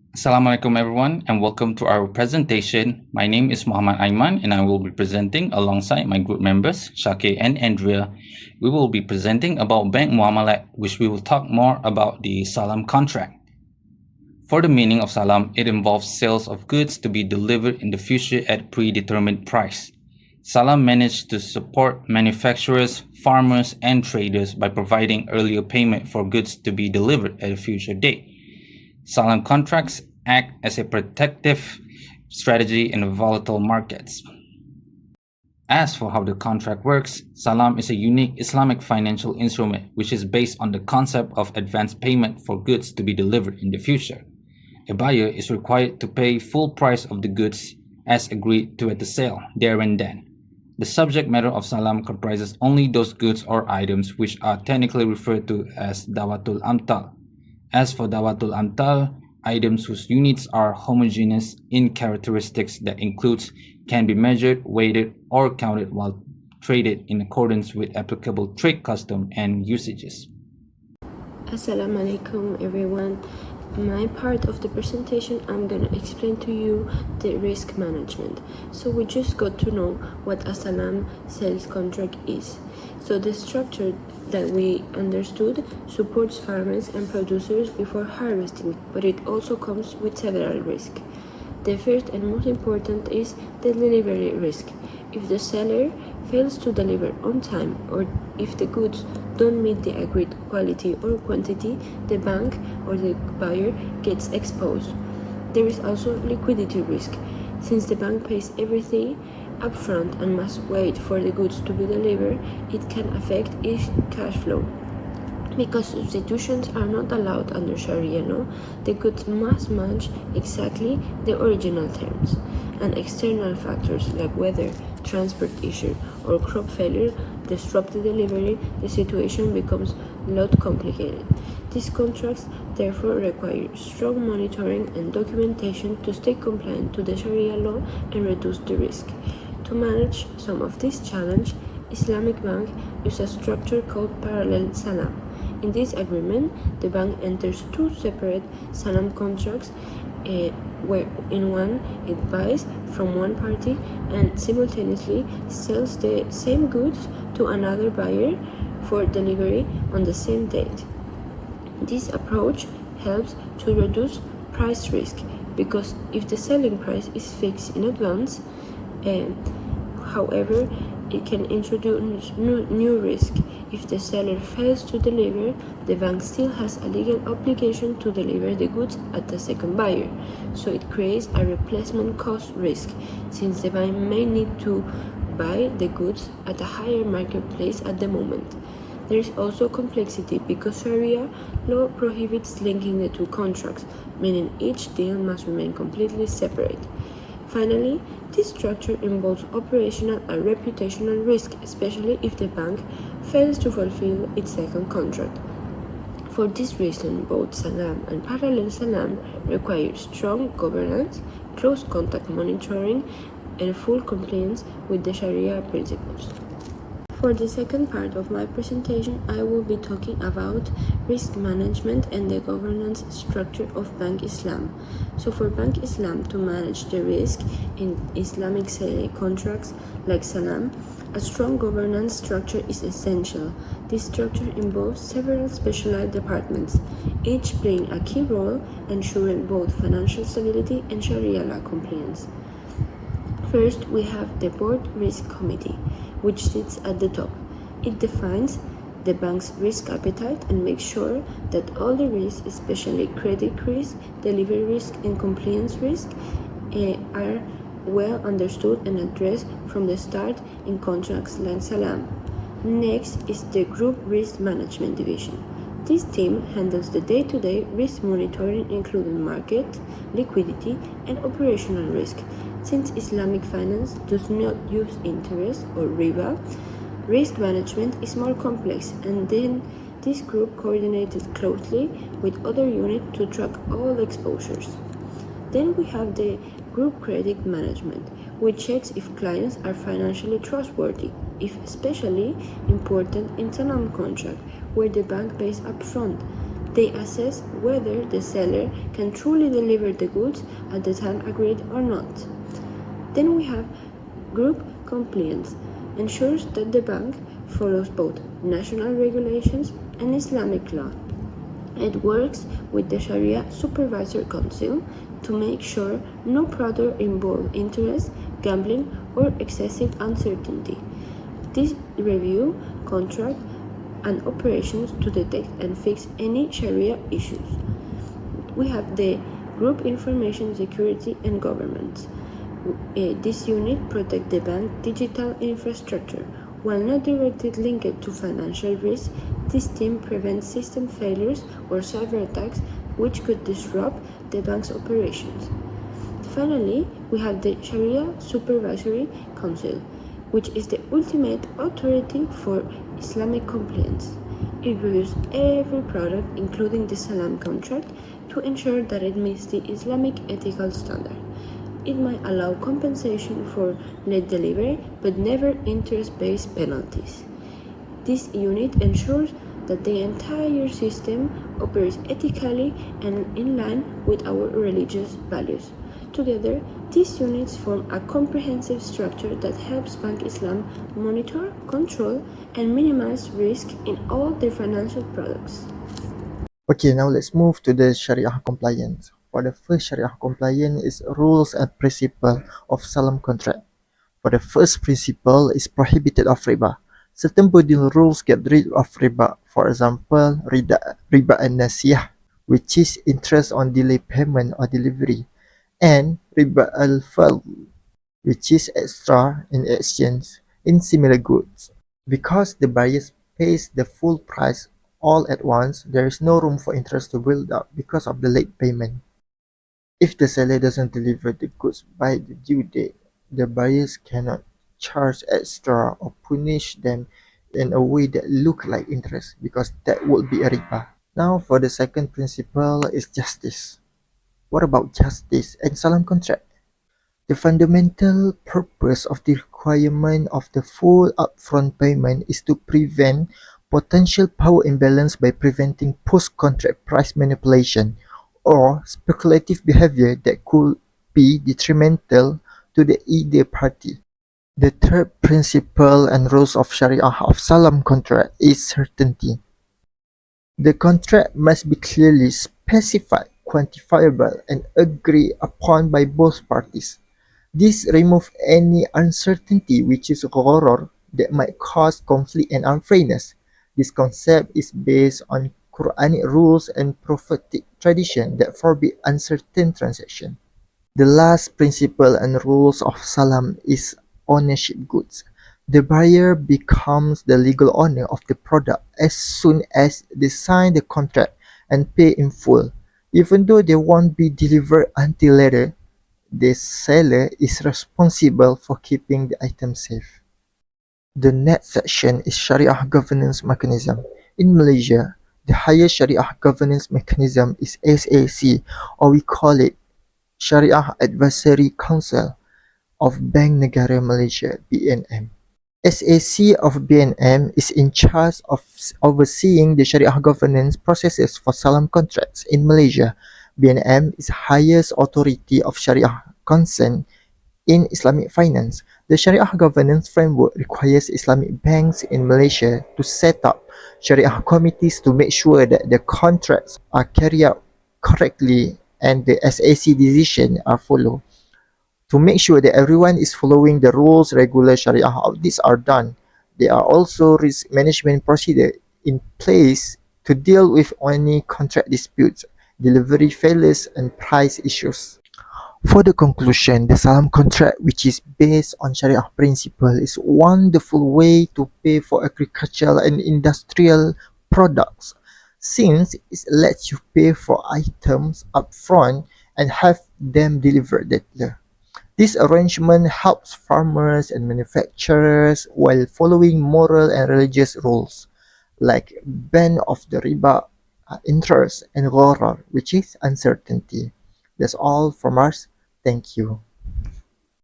Assalamualaikum everyone and welcome to our presentation. My name is Muhammad Aiman and I will be presenting alongside my group members Syakir and Andea. We will be presenting about Bank Muamalat, which we will talk more about the Salam contract. For the meaning of Salam, it involves sales of goods to be delivered in the future at predetermined price. Salam managed to support manufacturers, farmers and traders by providing earlier payment for goods to be delivered at a future date. Salam contracts act as a protective strategy in volatile markets. As for how the contract works, Salam is a unique Islamic financial instrument which is based on the concept of advance payment for goods to be delivered in the future. A buyer is required to pay full price of the goods as agreed to at the sale, there and then. The subject matter of Salam comprises only those goods or items which are technically referred to as Dawatul Amtal. As for Dawatul Amtal, items whose units are homogeneous in characteristics that includes can be measured, weighted, or counted while traded in accordance with applicable trade custom and usages. Assalamu alaikum everyone. My part of the presentation, I'm gonna explain to you the risk management. So we just got to know what a Salam sales contract is. So the structure that we understood supports farmers and producers before harvesting, but it also comes with several risks. The first and most important is the delivery risk. If the seller fails to deliver on time or if the goods don't meet the agreed quality or quantity, the bank or the buyer gets exposed. There is also liquidity risk. Since the bank pays everything upfront and must wait for the goods to be delivered, it can affect its cash flow. Because substitutions are not allowed under Sharia law, the goods must match exactly the original terms. And external factors like weather, transport issue, or crop failure disrupt the delivery, the situation becomes a lot complicated. These contracts therefore require strong monitoring and documentation to stay compliant to the Sharia law and reduce the risk. To manage some of this challenge, Islamic Bank uses a structure called parallel salam. In this agreement, the bank enters two separate salam contracts where in one it buys from one party and simultaneously sells the same goods to another buyer for delivery on the same date. This approach helps to reduce price risk because if the selling price is fixed in advance, however, it can introduce new risk. If the seller fails to deliver, the bank still has a legal obligation to deliver the goods at the second buyer, so it creates a replacement cost risk, since the bank may need to buy the goods at a higher marketplace at the moment. There is also complexity because Sharia law prohibits linking the two contracts, meaning each deal must remain completely separate. Finally, this structure involves operational and reputational risk, especially if the bank fails to fulfill its second contract. For this reason, both Salam and Parallel Salam require strong governance, close contact monitoring, and full compliance with the Sharia principles. For the second part of my presentation, I will be talking about risk management and the governance structure of Bank Islam. So for Bank Islam to manage the risk in Islamic contracts like Salam, a strong governance structure is essential. This structure involves several specialized departments, each playing a key role ensuring both financial stability and Sharia law compliance. First, we have the Board Risk Committee, which sits at the top. It defines the bank's risk appetite and makes sure that all the risks, especially credit risk, delivery risk, and compliance risk, are well understood and addressed from the start in contracts like Salam. Next is the Group Risk Management Division. This team handles the day-to-day risk monitoring, including market, liquidity, and operational risk. Since Islamic finance does not use interest or riba, risk management is more complex, and then this group coordinated closely with other units to track all exposures. Then we have the Group Credit Management, which checks if clients are financially trustworthy, if especially important in Salam contract, where the bank pays upfront. They assess whether the seller can truly deliver the goods at the time agreed or not. Then we have group compliance, ensures that the bank follows both national regulations and Islamic law. It works with the Sharia Supervisory Council to make sure no product involves interest, gambling, or excessive uncertainty. This review contract and operations to detect and fix any Sharia issues. We have the Group Information Security and Governance. This unit protects the bank digital infrastructure. While not directly linked to financial risk, this team prevents system failures or cyber attacks which could disrupt the bank's operations. Finally, we have the Sharia Supervisory Council, which is the ultimate authority for Islamic compliance. It reviews every product, including the Salam contract, to ensure that it meets the Islamic ethical standard. It might allow compensation for late delivery, but never interest-based penalties. This unit ensures that the entire system operates ethically and in line with our religious values. Together, these units form a comprehensive structure that helps Bank Islam monitor, control, and minimize risk in all their financial products. Okay, now let's move to the Sharia compliance. For the first Sharia compliance is rules and principle of Salam contract. For the first principle is prohibited of riba. Certain binding rules get rid of riba. For example, riba and nasiyah, which is interest on delay payment or delivery, and riba al-fadl, which is extra in exchange in similar goods. Because the buyer pays the full price all at once, there is no room for interest to build up because of the late payment. If the seller doesn't deliver the goods by the due date, the buyers cannot charge extra or punish them in a way that look like interest because that would be a riba. Now for the second principle is justice. What about justice and Salam contract? The fundamental purpose of the requirement of the full upfront payment is to prevent potential power imbalance by preventing post-contract price manipulation or speculative behavior that could be detrimental to the either party. The third principle and rules of Sharia of Salam contract is certainty. The contract must be clearly specified, quantifiable, and agreed upon by both parties. This removes any uncertainty which is gharar that might cause conflict and unfairness. This concept is based on Quranic rules and prophetic tradition that forbid uncertain transaction. The last principle and rules of Salam is ownership goods. The buyer becomes the legal owner of the product as soon as they sign the contract and pay in full. Even though they won't be delivered until later, the seller is responsible for keeping the item safe. The next section is Sharia governance mechanism. In Malaysia, the highest Sharia governance mechanism is SAC, or we call it Sharia Advisory Council of Bank Negara Malaysia (BNM). SAC of BNM is in charge of overseeing the Sharia governance processes for Salam contracts in Malaysia. BNM is highest authority of Sharia concern in Islamic finance. The Sharia governance framework requires Islamic banks in Malaysia to set up Sharia committees to make sure that the contracts are carried out correctly and the SAC decisions are followed. To make sure that everyone is following the rules, regular Sharia audits are done. There are also risk management procedures in place to deal with any contract disputes, delivery failures, and price issues. For the conclusion, the Salam contract, which is based on Sharia principle, is a wonderful way to pay for agricultural and industrial products, since it lets you pay for items upfront and have them delivered later. This arrangement helps farmers and manufacturers while following moral and religious rules, like ban of the riba, interest, and gharar, which is uncertainty. That's all from us. Thank you.